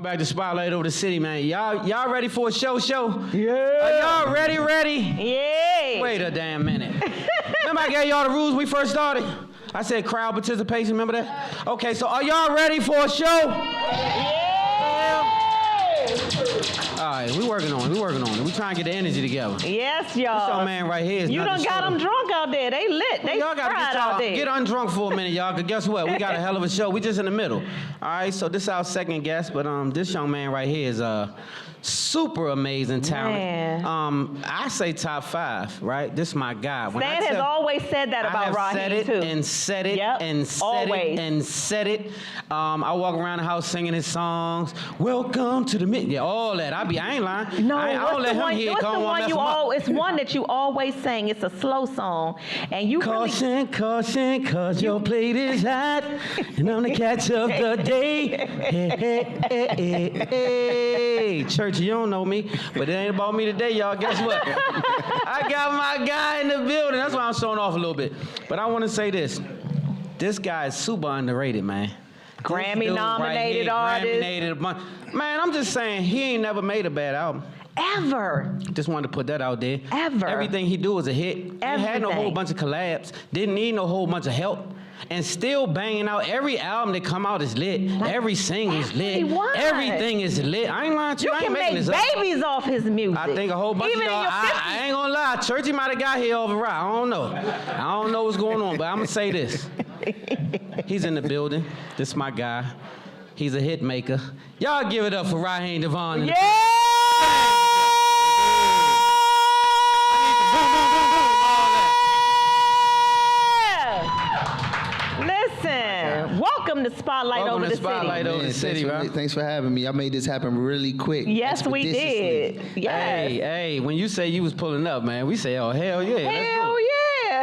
back to Spotlight Over the City, man. Y'all ready for a show? Yeah. Are y'all ready? Yeah. Wait a damn minute. Remember I gave y'all the rules we first started? I said crowd participation, remember that? Okay, so are y'all ready for a show? Yeah. All right, we working on it. We trying to get the energy together. Yes, This y'all. young man right here is You done got them drunk out there. They lit. They y'all gotta fried out there. get undrunk for a minute, y'all, because guess what? We got a hell of a show. We just in the middle. All right, so this is our second guest, but this young man right here is super amazing talent. Man. I say top 5, right? This is my guy. Stan has always said that about Raheem, too. And said it Yep. and said Always. it and said it. I walk around the house singing his songs. Welcome to the mid. Yeah, all that. I ain't lying. No, I don't let him hear it. what's the one you it's one that you always sing. It's a slow song, and you Caution, caution, cause your plate is hot, and I'm the catch of the day. Hey, Church, you don't know me, but it ain't about me today, y'all. Guess what? I got my guy in the building. That's why I'm showing off a little bit. But I want to say this. This guy is super underrated, man. Grammy nominated artist. Man, I'm just saying, he ain't never made a bad album. Ever. Just wanted to put that out there. Ever. Everything he do is a hit. He had no whole bunch of collabs. Didn't need no whole bunch of help. And still banging out. Every album that come out is lit. Every single's lit. Everything is lit. I ain't lying to you. I ain't making this up. You can make babies off his music. I think a whole bunch of y'all, I ain't gonna lie, Churchy might have got here over right. I don't know. I don't know what's going on, but I'm gonna say this. He's in the building. This is my guy. He's a hit maker. Y'all give it up for Raheem Devaughn. Yeah! Listen, welcome to Spotlight Over the City. Spotlight Over the City, right? Thanks for having me. I made this happen really quick. Yes, we did. Yes. Hey, when you say you was pulling up, man, we say, oh, hell yeah. Hell yeah.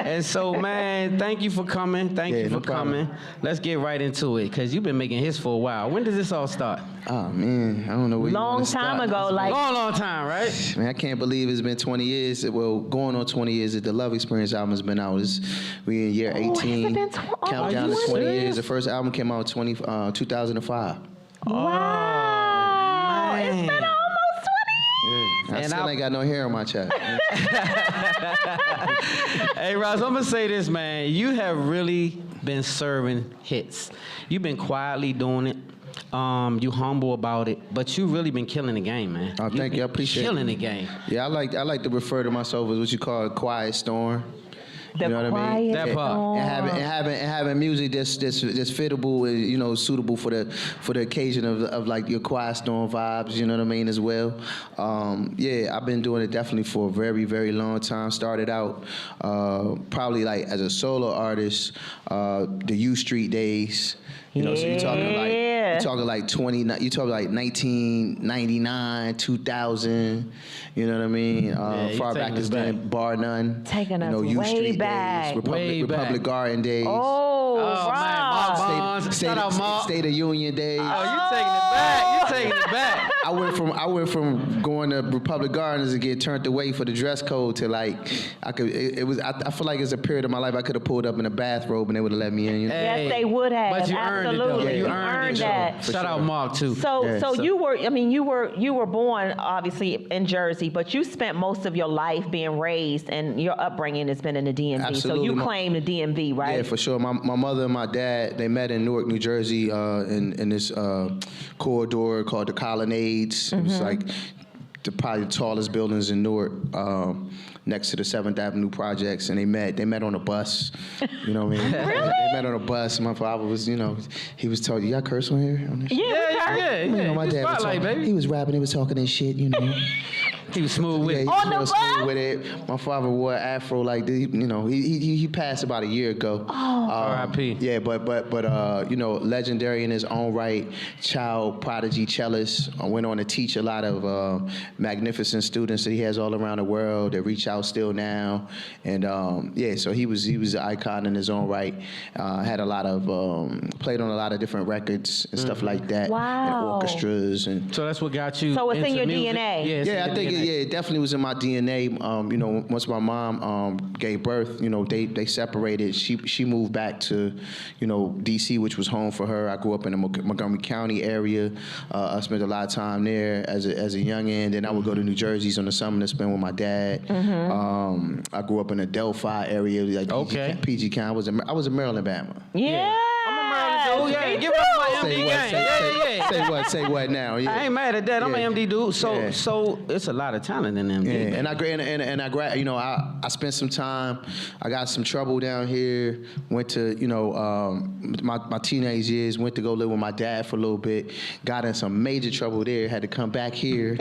And so, man, thank you for coming. Thank you for coming. Let's get right into it, because you've been making hits for a while. When did this all start? Oh, man, I don't know where you Long want to time start. ago, like. Long time, right? Man, I can't believe it's been 20 years. Well, going on 20 years. The Love Experience album has been out. We in year 18. Has it been Countdown to 20 years. The first album came out in 2005. Wow. Man. It's been almost 20 years. I still ain't got no hair on my chest. Hey, Ross, I'm going to say this, man. You have really been serving hits. You've been quietly doing it. You humble about it, but you really been killing the game, man. Oh, thank you. I appreciate it. Killing the game. Yeah, I like to refer to myself as what you call a quiet storm. The You know what I mean? quiet That part. storm. And having music that's fittable and suitable for the occasion of like your quiet storm vibes. You know what I mean as well. Yeah, I've been doing it definitely for a very, very long time. Started out probably like as a solo artist, the U Street days. So you're talking like 1999, 2000. You know what I mean? Far back as then, bar none. Taking us U way Street back. days, Republic Garden days. Oh, man, State of Union days. Oh, you taking it back. You taking it back. I went from going to Republic Gardens and get turned away for the dress code to like I feel like it's a period of my life I could have pulled up in a bathrobe and they would have let me in. Yes, they would have. But you earned it, though. Absolutely. You You earned that. Shout out Mark too. So you were born obviously in Jersey, but you spent most of your life being raised, and your upbringing has been in the DMV. Absolutely. So you claim the DMV, right? Yeah, for sure. My mother and my dad, they met in Newark, New Jersey, in this corridor called the Colonnades. It was like probably the tallest buildings in Newark, next to the 7th Avenue projects, and they met on a bus. You know what I mean? Really? They met on a bus. My father was, he was told, "You got curse on here?" On this shit?" Yeah. My dad was talking, baby. he was rapping, he was talking and shit, He was smooth with Yeah, it. he On the was real smooth bus? with it. My father wore an afro like this. He passed about a year ago. R.I.P. Yeah, but legendary in his own right, child prodigy cellist. Went on to teach a lot of magnificent students that he has all around the world that reach out still now. And so he was an icon in his own right. Had a lot of played on a lot of different records and stuff like that. Wow. And orchestras and. So that's what got you. So it's in into your music? DNA. Yeah, I think it definitely was in my DNA. You know, once my mom gave birth, you know, they separated. She moved back to, you know, D.C., which was home for her. I grew up in the Montgomery County area. I spent a lot of time there as a youngin'. Then I would go to New Jersey on the summer to spend with my dad. I grew up in the Delphi area, like PG County. I was a Maryland Bama. Yeah. I'm a Maryland dude. Yeah, give it up my MD gang. Say what now? Yeah. I ain't mad at that. I'm an MD dude. So it's a lot of talent in MD. Yeah, and I you know, I spent some time. I got some trouble down here. Went to, you know, my teenage years. Went to go live with my dad for a little bit. Got in some major trouble there. Had to come back here.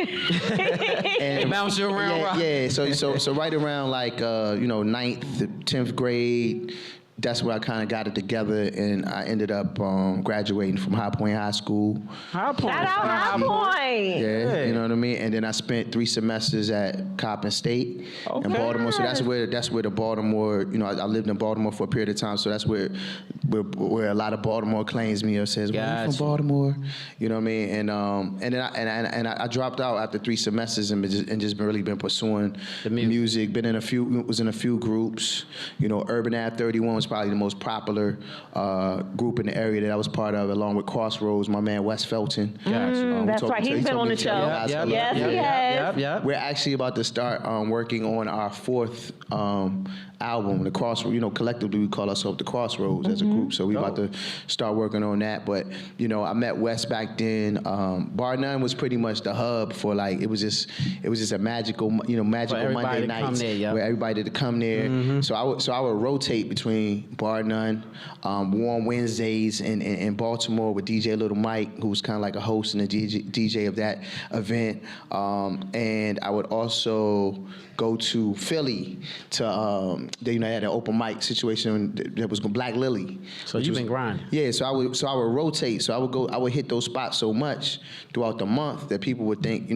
And bounce you around. Yeah. So right around like you know, 9th, 10th grade. That's where I kind of got it together, and I ended up graduating from High Point High School. Shout out High Point. Yeah, you know what I mean. And then I spent 3 semesters at Coppin State in Baltimore. So that's where the Baltimore. You know, I lived in Baltimore for a period of time. So that's where a lot of Baltimore claims me or says, "Well, you from Baltimore?" You know what I mean. And then I dropped out after 3 semesters and just really been pursuing the music. Been in a few groups. You know, Urban Ad 31 was probably the most popular group in the area that I was part of, along with Crossroads, my man Wes Felton. That's right. He's been on the show. Yes, he has. We're actually about to start working on our 4th album, the Crossroads. You know, collectively we call ourselves the Crossroads as a group. So we about to start working on that. But you know, I met Wes back then. Bar None was pretty much the hub for like it was just a magical Monday nights where everybody to come there. So I would rotate between Bar None, Warm Wednesdays in Baltimore with DJ Little Mike, who was kind of like a host and a DJ of that event. And I would also go to Philly to they had an open mic situation that was Black Lily. So you've been grinding. Yeah, so I would rotate. So I would hit those spots so much throughout the month that people would think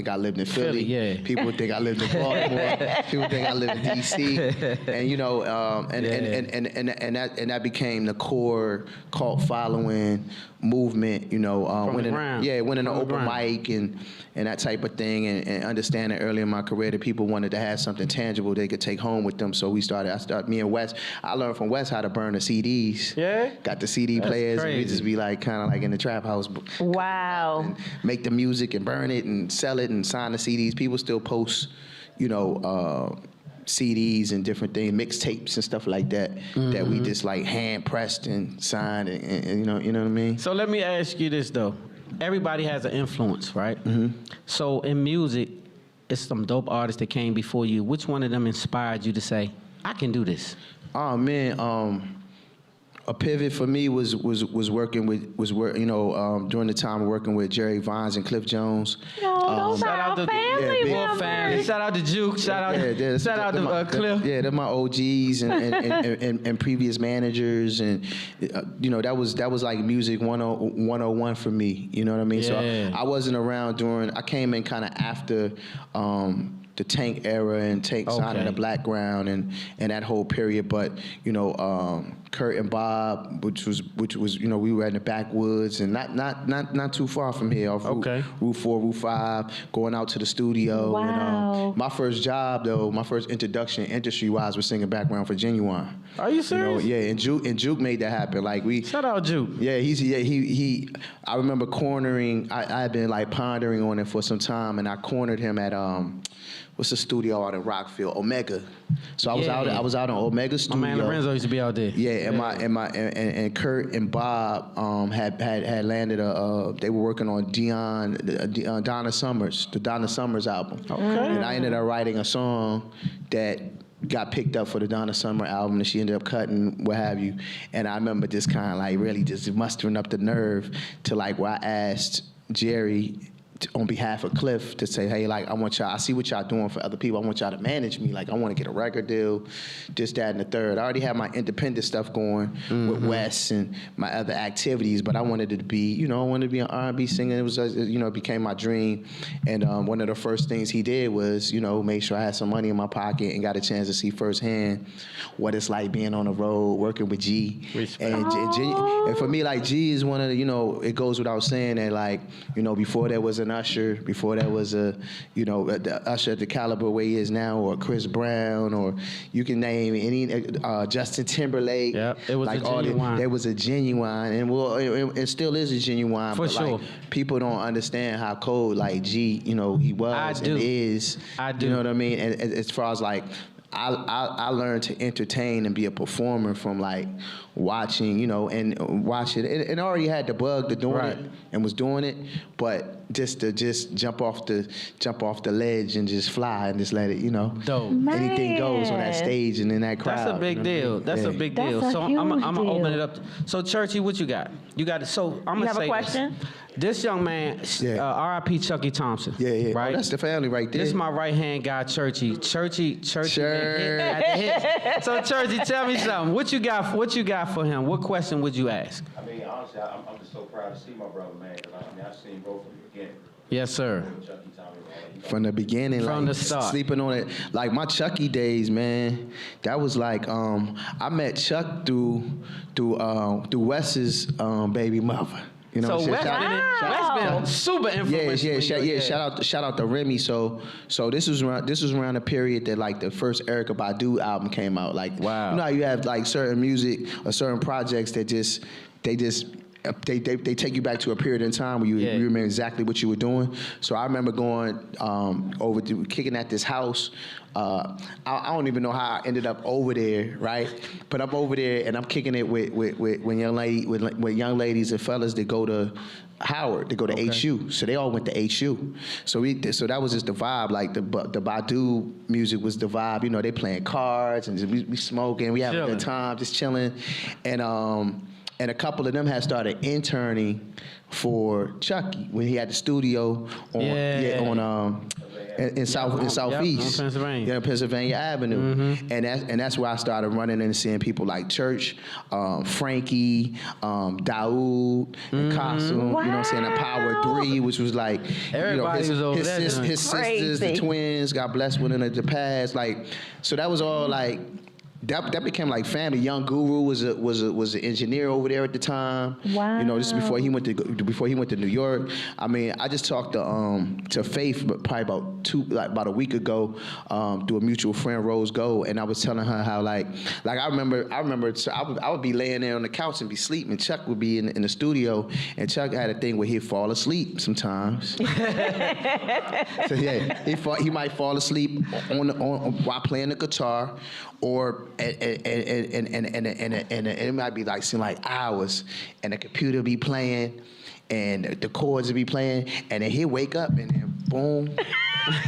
I lived in Philly. People would think I lived in Baltimore. People would think I lived in DC. And you know, and that became the core cult following movement, you know, winning an open mic and that type of thing, and understanding early in my career that people wanted to have something tangible they could take home with them. So me and Wes, I learned from Wes how to burn the CDs. Yeah. Got the CD players, and we just be like kind of like in the trap house. Wow. And make the music and burn it and sell it and sign the CDs. People still post, you know, CDs and different things, mixtapes and stuff like that, that we just like hand pressed and signed, and you know what I mean. So let me ask you this though: everybody has an influence, right? So in music, it's some dope artists that came before you. Which one of them inspired you to say, "I can do this"? Oh man, a pivot for me was working during the time of working with Jerry Vines and Cliff Jones. Those are our family members. Shout out to Juke. Shout out to Cliff. Yeah, they're my OGs and previous managers, and you know that was like music 101 for me. You know what I mean? So I wasn't around during. I came in kind of after. The Tank era and Tank signing the Black Ground and that whole period, but you know, Kurt and Bob, which was you know, we were in the backwoods and not too far from here, off Route 4, Route 5, going out to the studio. Wow. And, my first job though, my first introduction industry-wise was singing background for Genuine. Are you serious? You know, and Juke made that happen. Like shout out Juke. Yeah, he. I remember cornering. I had been like pondering on it for some time, and I cornered him at what's the studio out in Rockville? Omega. So I was out in Omega studio. My man Lorenzo used to be out there. Yeah, and Kurt and Bob had landed they were working on Donna Summers, the Donna Summers album. Okay. And I ended up writing a song that got picked up for the Donna Summer album, and she ended up cutting, what have you. And I remember just kind of like really just mustering up the nerve to like where I asked Jerry on behalf of Cliff to say, hey, like, I see what y'all doing for other people. I want y'all to manage me. Like, I want to get a record deal, this, that, and the third. I already had my independent stuff going with Wes and my other activities, but I wanted it to be, you know, I wanted to be an R&B singer. It was, you know, it became my dream. And one of the first things he did was, you know, make sure I had some money in my pocket and got a chance to see firsthand what it's like being on the road, working with G. And for me, like, G is one of the, you know, it goes without saying that, like, you know, before there was an Usher, before that was the Usher at the caliber where he is now, or Chris Brown, or you can name any Justin Timberlake. Yep, it was like a genuine. There was a genuine, and it still is a genuine. For but sure. Like, people don't understand how cold like G, he was and is. I do. You know what I mean? And as far as like, I learned to entertain and be a performer from like watching, and watching, and already had the bug to doing it and was doing it, but just to jump off the ledge and just fly and just let it, Dope. anything goes on that stage and in that crowd. That's a big deal. That's a big deal. That's a So huge I'm gonna open deal. it up. So Churchy, what you got? You got it. So I'm gonna have a say question? This young man, R.I.P. Chucky Thompson. Yeah. Right. Oh, that's the family right there. This is my right hand guy, Churchy. Churchy. Sure. been hit at the hit. So Churchy, tell me something. What you got for him? What question would you ask? I mean, honestly, I'm just so proud to see my brother, man. Because I've seen him go from the beginning. Yes, sir. Chucky, Tommy, From the beginning, From like the start. sleeping on it, like my Chucky days, man. That was like I met Chuck through Wes's baby mother. You know, So what I'm saying? Wes been super influential. Shout out to Remy. So this was around the period that like the first Erykah Badu album came out. Like, wow. You know how you have like certain music or certain projects that they take you back to a period in time where you remember exactly what you were doing. So I remember going over to kicking at this house. I don't even know how I ended up over there, right? But I'm over there and I'm kicking it with young ladies and fellas that go to Howard, they go to HU, so they all went to HU. So that was just the vibe. Like the Badu music was the vibe. They playing cards and we smoking, we having a good time, just chilling, and a couple of them had started interning for Chucky when he had the studio in Southeast, on Pennsylvania. Pennsylvania Avenue, and that's where I started running and seeing people like Church, Frankie, Daoud, and Kasim. You know what I'm saying? The Power 3, which was like Everybody was over there. his sisters, the twins. God bless one of the past. Like, so that was all like. That became like family. Young Guru was an engineer over there at the time. Wow. This is before he went to New York. I mean, I just talked to Faith, but probably about a week ago, through a mutual friend, Rose Gold, and I was telling her how like I remember so I would be laying there on the couch and be sleeping. Chuck would be in the studio, and Chuck had a thing where he'd fall asleep sometimes. So yeah, he might fall asleep on while playing the guitar, or and it might be like seem like hours, and the computer be playing, and the chords will be playing, and then he'll wake up and then boom.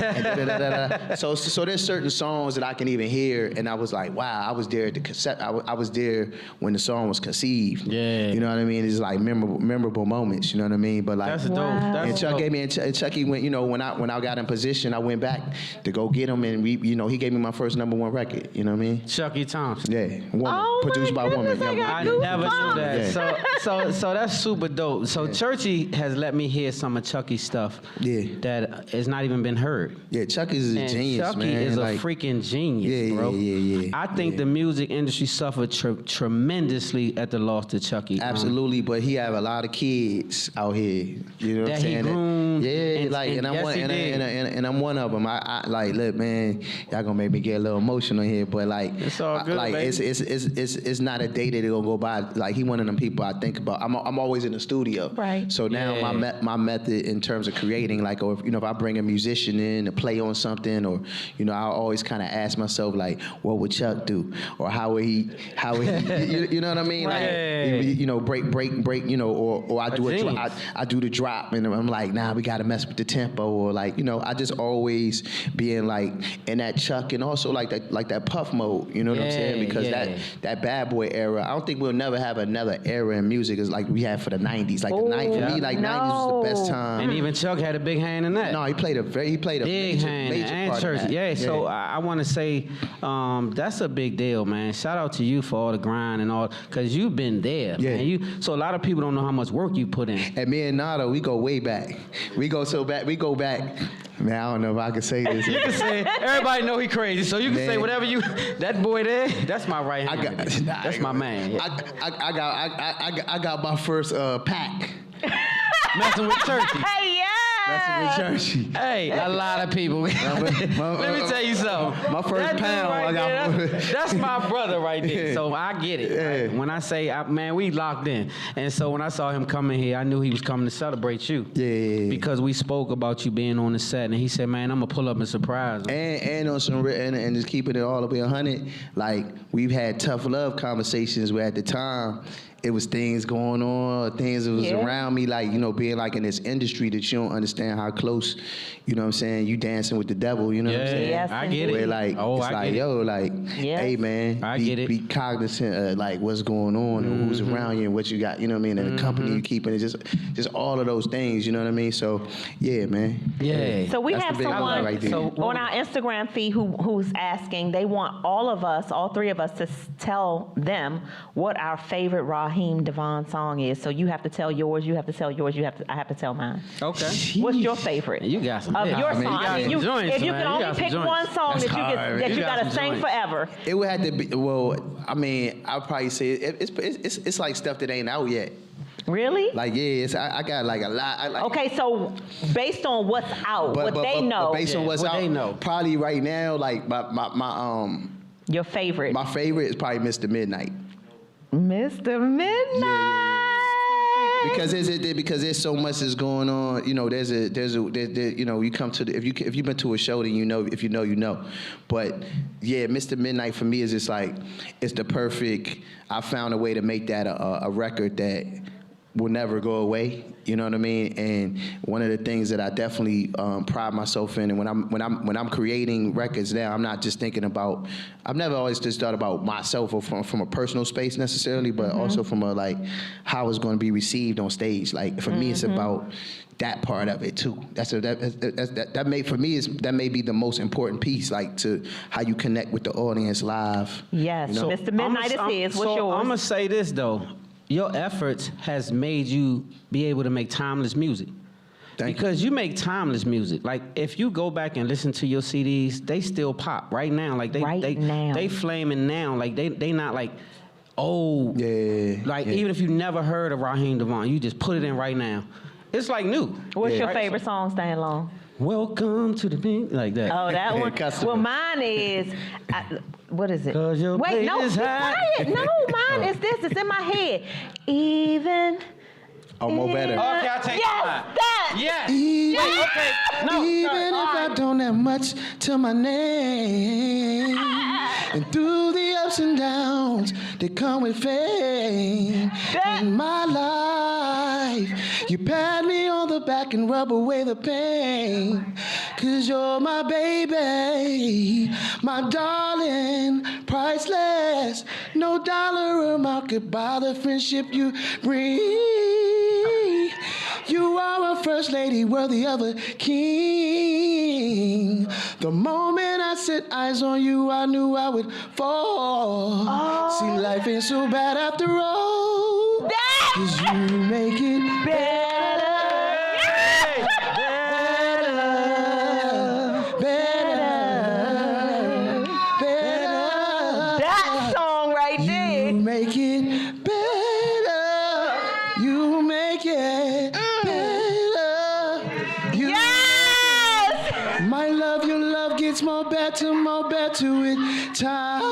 And so there's certain songs that I can even hear, and I was like, wow, I was there at the cassette. I was there when the song was conceived. Yeah. You know what I mean? It's like memorable moments. You know what I mean? But like, That's dope. Wow. That's and Chuck dope. gave me, and Chucky went. When I got in position, I went back to go get him, and he gave me my first #1 record. You know what I mean? Chucky Thompson. Yeah, woman, Oh my produced by woman. goodness, I got I goosebumps. never knew that. Yeah. So that's super dope. So Churchy has let me hear some of Chucky's stuff. Yeah. That has not even been heard. Yeah, Chucky is a And genius, Chucky man. is like, a freaking genius, Yeah, bro. yeah. I think the music industry suffered tremendously at the loss to Chucky. Absolutely, but he have a lot of kids out here. You know what I'm That he saying? groomed, Yeah, and I'm yes, one, he did. and I'm one of them. I like, look, man, y'all gonna make me get a little emotional here, but like, It's all good, like baby. it's not a day that gonna go by. Like, he one of them people I think about. I'm always in the studio, Right. So now Yeah. my method in terms of creating, like, or if I bring a musician in to play on something, or I always kind of ask myself, like, what would Chuck do, or how would he you know what I mean? Right. Like, break, or I do genius. I do the drop, and I'm like, nah, we gotta mess with the tempo, or like, I just always being like in that Chuck, and also like that Puff mode, you know what I'm saying? Because that bad boy era, I don't think we'll never have another era in music as like we had for the 90s. Like for me, like 90s was the best time. And even Chuck had a big hand in that. No, he played a big major hand and part church. of that. Yeah, so I want to say that's a big deal, man. Shout out to you for all the grind and all, because you've been there, Yeah. man. So a lot of people don't know how much work you put in. And me and Nado, we go way back. We go back. Man, I don't know if I can say this. You can say, everybody know he crazy, so you can say Man. whatever you. That boy there, that's my right hand. That's my man. Yeah. I got my first pack. Messing with Turkey. Yes. Messing with Churchy. Hey, a lot of people. Let me tell you something. My first That dude pound, I got. that's my brother right there. So I get it. Yeah. Right? When I say, man, we locked in. And so when I saw him coming here, I knew he was coming to celebrate you. Yeah. Because we spoke about you being on the set, and he said, man, I'm going to pull up and surprise him. And on some and just keeping it all the way 100. Like we've had tough love conversations where at the time it was things going on, things that was around me, like, you know, being like in this industry that you don't understand how close, you know what I'm saying, you dancing with the devil, you know what I'm saying? Yes, I get Where it. like, it's I like, get yo, like, Yes. hey man, I get it. be cognizant of like what's going on and who's around you and what you got, you know what I mean, and the company you keeping, it's just all of those things, you know what I mean? So, yeah, man. Yeah. So we That's have the big one someone right there. So- on our Instagram feed who's asking, they want all of us, all three of us, to tell them what our favorite Raheem Devaughn song is. So you have to tell yours, you have to tell yours, I have to tell mine. Okay. What's your favorite? You got some Of hits. your I mean, song. you got some joints, If you man. can You only got some pick joints. one song That's that hard, man. you You got gotta some sing joints. forever. It would have to be, well, I mean, I'll probably say it's like stuff that ain't out yet. Really? Like, yeah, I got like a lot. Okay, so based on what's out, what they know, But based on what's what out, they know. probably right now, like your favorite. my favorite is probably Mr. Midnight. Mr. Midnight. Because there's so much that's going on. You know, there's you know, you come to the, if you've been to a show, then you know, if you know, you know. But yeah, Mr. Midnight for me is just like, it's the perfect. I found a way to make that a record that will never go away. You know what I mean? And one of the things that I definitely pride myself in, and when I'm creating records now, I'm not just thinking about. I've never always just thought about myself or from a personal space necessarily, but also from a like how it's going to be received on stage. Like for me, it's about that part of it too. That may be the most important piece, like to how you connect with the audience live. Yes, You know? Mr. Midnight is his. What's yours? I'm gonna say this though, your efforts has made you be able to make timeless music. Thank Because you make timeless music. Like if you go back and listen to your CDs, they still pop right now. Like they flaming now. Like they not like old. Yeah. Like yeah. even if you never heard of Raheem Devaughn, you just put it in right now. It's like new. What's your Right? favorite song, Stan Long? Welcome to the beat, like that. Oh, that one. Customer. Well, mine is. What is it? 'Cause your Wait, plate no, is be high. quiet. No, mine is this. It's in my head. Even. Oh, more better. Okay, I'll take Yes, mine. that. Yes. Even, Wait, okay. No. even if I don't have much to my name, and through the ups and downs that come with fame in my life, you pat me on the back and rub away the pain. 'Cause you're my baby, my darling, priceless. No dollar amount could buy the friendship you bring. You are a first lady worthy of a king. The moment I set eyes on you, I knew I would fall. See, life ain't so bad after all. 'Cause you make it better. That song right there. You make it better. You make it better. You Yes. My love, your love gets more better with time.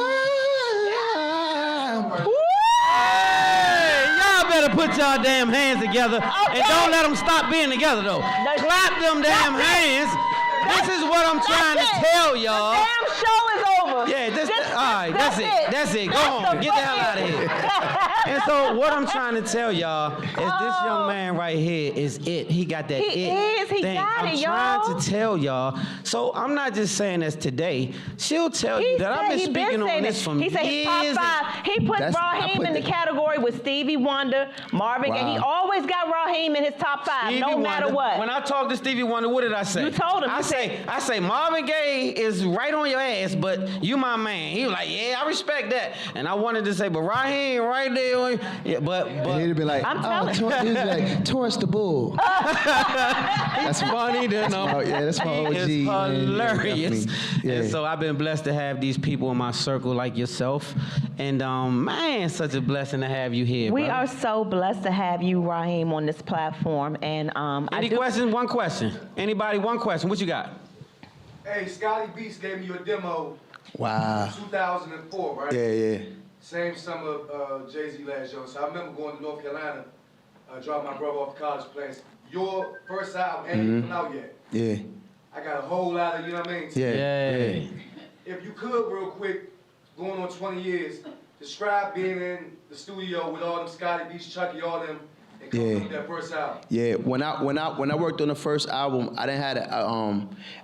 Hey, y'all better put y'all damn hands together and don't let them stop being together though. Clap them damn hands. This is what I'm trying to tell y'all. Damn show is over. Yeah, all right, that's it. That's it. Go on, get the hell out of here. And so what I'm trying to tell y'all is this young man right here is it. He got that He it is. He thing. got I'm it, trying y'all. to tell y'all. So I'm not just saying this today. She'll tell you that I've been speaking on this from He said his top years. 5. He put I Raheem put in the that- category with Stevie Wonder, Marvin Gaye. He Wow. always got Raheem in his top 5, Stevie no matter Wonder. what. When I talked to Stevie Wonder, what did I say? You told him. I say Marvin Gaye is right on your ass, but you my man. He was like, yeah, I respect that. And I wanted to say, but Raheem right there on you. Yeah, but He'd have been like, I'm telling he'd be like, Taurus the bull. that's funny to know. Yeah, that's my OG. It's man. hilarious. Yeah. And so I've been blessed to have these people in my circle like yourself. And man, such a blessing to have you here. We brother. are so blessed to have you, Raheem, on this this platform. And Any questions? One question. Anybody? One question. What you got? Hey, Scotty Beats gave me your demo. Wow. 2004, right? Yeah. Same summer Jay-Z last year. So I remember going to North Carolina, dropping my brother off to college place. Your first album ain't come out yet. Yeah. I got a whole lot of, you know what I mean? Yeah. If you could, real quick, going on 20 years, describe being in the studio with all them Scotty Beats, Chucky, all them, and coming up with that first album. Yeah, when I worked on the first album, I didn't have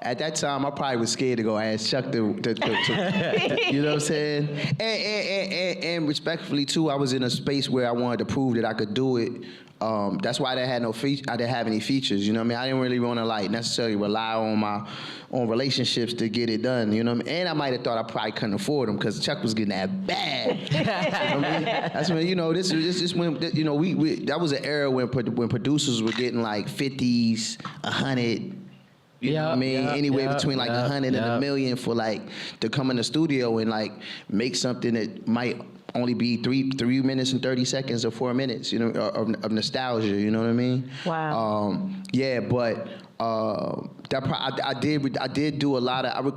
at that time I probably was scared to go ask Chuck to you know what I'm saying? And respectfully too, I was in a space where I wanted to prove that I could do it. That's why I didn't have any features, you know what I mean? I didn't really want to like necessarily rely on relationships to get it done, you know what I mean? And I might have thought I probably couldn't afford them because Chuck was getting that bag. You know what I mean? That's when, you know, this when, you know, we that was an era when producers were getting like 50s, 100, you know what I mean? Anywhere between like 100 and a million for like to come in the studio and like make something that might only be 3 minutes and 30 seconds or 4 minutes, you know, of nostalgia, you know what I mean? Wow. But I did do a lot of,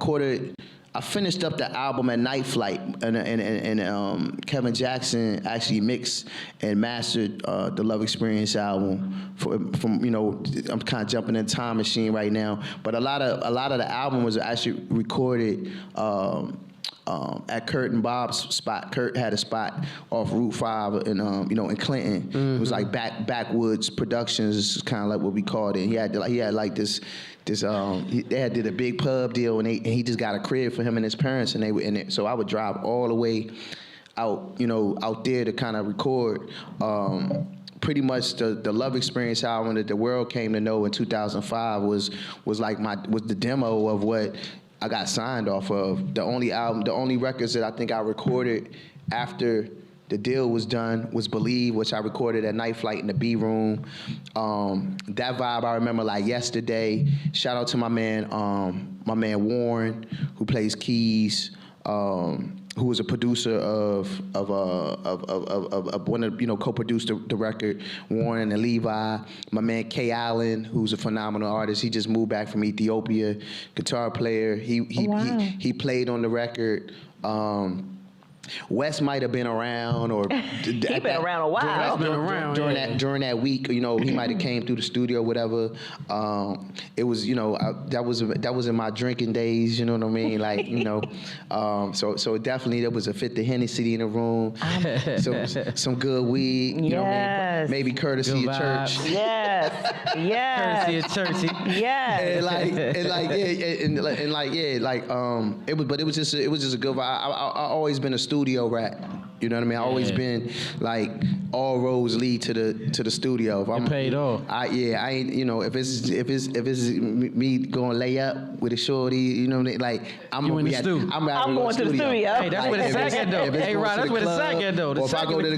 I finished up the album at Night Flight, and Kevin Jackson actually mixed and mastered the Love Experience album from you know, I'm kind of jumping in time machine right now, but a lot of the album was actually recorded at Kurt and Bob's spot. Kurt had a spot off Route 5 in in Clinton. Mm-hmm. It was like backwoods productions. Is kind of like what we called it. He had like this. They had did a big pub deal, and he just got a crib for him and his parents, and they were in it. So I would drive all the way out there to kind of record. Pretty much the Love Experience album that the world came to know in 2005 was the demo of what I got signed off of. The only records that I think I recorded after the deal was done was Believe, which I recorded at Night Flight in the B Room. That vibe I remember like yesterday. Shout out to my man Warren, who plays keys, who was a producer of one of co-produced the record, Warren and Levi. My man Kay Allen, who's a phenomenal artist. He just moved back from Ethiopia, guitar player. He played on the record. Wes might have been around, or he been around a while. During that week, he might have came through the studio, whatever. It was, that was in my drinking days. You know what I mean? Like, so definitely there was a fifth of Hennessy in the room, some good weed. You know what I mean? Maybe courtesy of church. Yes. Courtesy of churchy. Yes. It was just a good vibe. I always been a studio rat. You know what I mean? I always been like all roads lead to the studio. If I'm paid off. I ain't, if it's me going lay up with a shorty, you know what I mean? Like I'm going to the studio. Hey, that's where the sack though. Hey, Rod, that's where the sack though. Or if I go to the,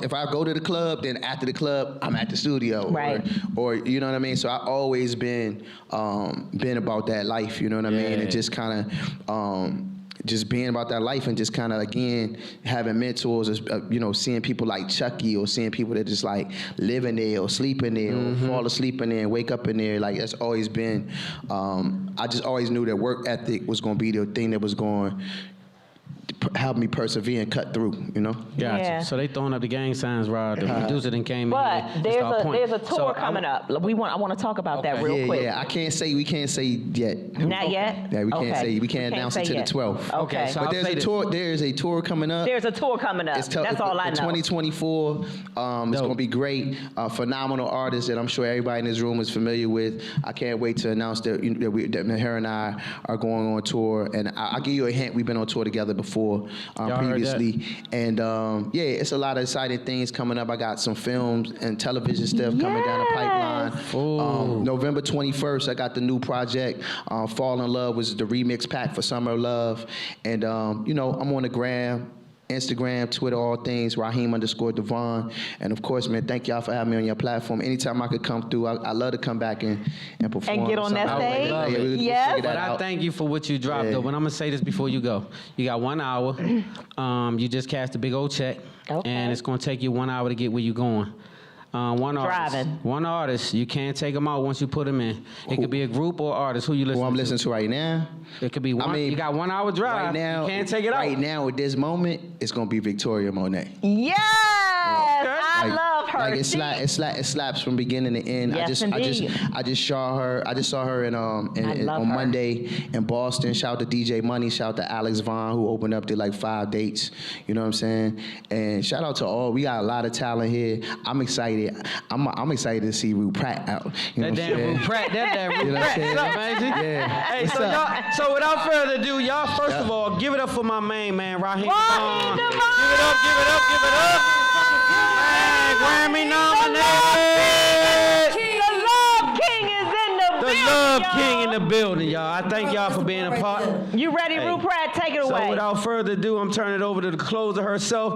if I go to the club, then after the club, I'm at the studio. Right. Or you know what I mean? So I always been about that life. You know what I mean? And just kind of. Just being about that life and just kind of, again, having mentors, seeing people like Chucky or seeing people that just like live in there or sleep in there or fall asleep in there and wake up in there. Like, that's always been, I just always knew that work ethic was going to be the thing that was going to help me persevere and cut through, Gotcha. Yeah. So they throwing up the gang signs, Rod. The producer then came in. But there's a tour coming up. I want to talk about that real quick. Yeah, we can't say yet. Not yet? Yeah, we can't say. We can't announce it to the 12th. Okay. So but there's a tour coming up. There's a tour coming up. That's all I know. 2024. It's going to be great. Phenomenal artists that I'm sure everybody in this room is familiar with. I can't wait to announce that her and I are going on tour. And I'll give you a hint. We've been on tour together before. Previously, and it's a lot of exciting things coming up. I got some films and television stuff coming down the pipeline. November 21st, I got the new project, Fall in Love, was the remix pack for Summer of Love, and I'm on the gram, Instagram, Twitter, all things, Raheem_Devaughn. And of course, man, thank y'all for having me on your platform. Anytime I could come through, I love to come back and perform. And get on that stage. Yes. But I thank you for what you dropped, though. But I'm going to say this before you go. You got 1 hour. You just cast a big old check. Okay. And it's going to take you 1 hour to get where you're going. One artist. Driving. One artist. You can't take them out once you put them in. It could be a group or artist. Who you listen Who I'm to? listening to right now? It could be one. You got 1 hour drive. Right now, you can't take it out. Right now, at this moment, it's gonna be Victoria Monet. Yes, I Like- love her. Like it She- slaps from beginning to end. Yes, I just saw her in love on her. Monday in Boston. Shout out to DJ Money. Shout out to Alex Vaughn who opened up, did like 5 dates. You know what I'm saying? And shout out to all. We got a lot of talent here. I'm excited. I'm excited to see Rue Pratt out. You know That what I'm damn saying? Rue Pratt. That damn Rue You know what I'm Pratt. saying? What's up, man? Yeah. Hey, What's so up? y'all. So without further ado, y'all. First of all, give it up for my main man, Raheem. Raheem Give Devaughn. it up. Give it up. Give it up. Man, Grammy nominated. The Love King is in the The building, Love y'all. King in the building, y'all. I thank y'all for being a part. You ready, Hey. Rue Pratt? Take it away. So without further ado, I'm turning it over to the closer herself.